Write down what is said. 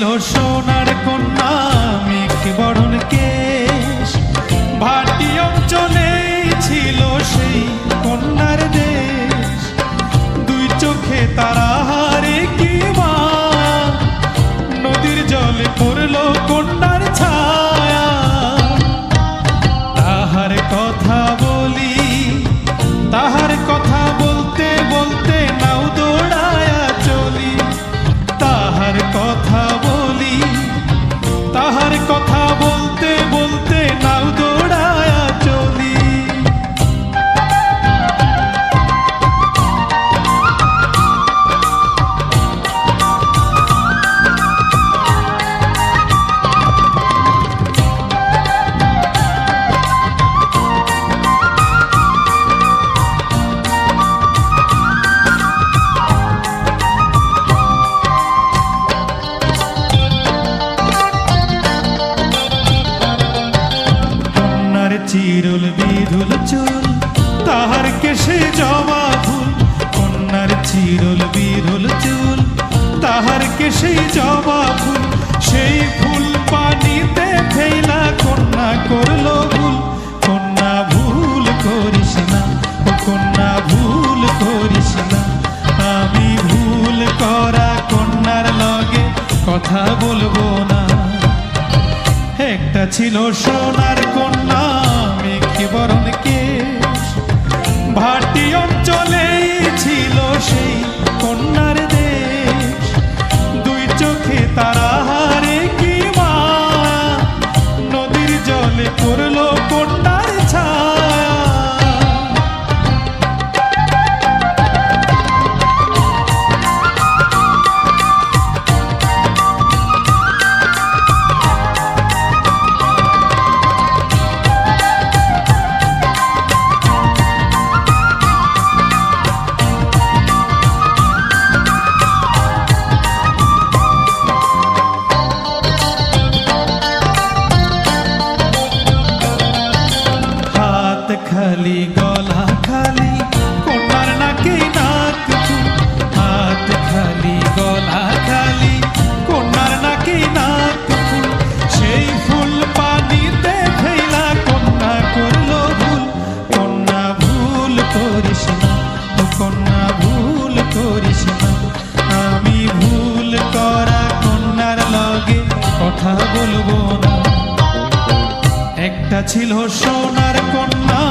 ছিল সোনার কন্যা মেঘ বরণ কেশ, ভাটি অঞ্চলেই ছিল সেই কন্যার দেশ। দুই চোখে তারা হারে কি মা, নদীর জলে পড়ল কন্যার ছায়া। তাহার কথা বলি, তাহার কথা বলতে বলতে নাও দৌড়ায়া চলি। তাহার কথা বলি, তাহার কথা বলতে বলতে নাও দৌড়ায়া চলি। চিরুল বিধুল চুল, তাহার কেশে জবা ফুল। কন্যার চিরুল বিধুল চুল, তাহার কেশে জবা ফুল। সেই ফুল পানিতে ফেলা কন্যা করল ভুল। কন্যা ভুল করিস না, ও কন্যা ভুল করিস না। আমি ভুল করা কন্যার লগে কথা বলবো না। একটা ছিল সোনার কন্যা মেঘ বরণ কেশ, ভাটি অঞ্চলেই ছিল সেই কন্যার দেশ। দুই চোখে তারা হারে কি মা, নদীর জলে পড়ল কন্যার ছায়া। খালি গলা খালি কন্যার নাকে নাক ফুল। হাত খালি গলা খালি কন্যার নাকে নাক ফুল। সেই ফুল পানিতে ফেলা কন্যা করল ভুল। কন্যা ভুল করিস না, ও কন্যা ভুল করিস না। আমি ভুল করা কন্যার লগে কথা বলবো না। একটা ছিল সোনার কন্যা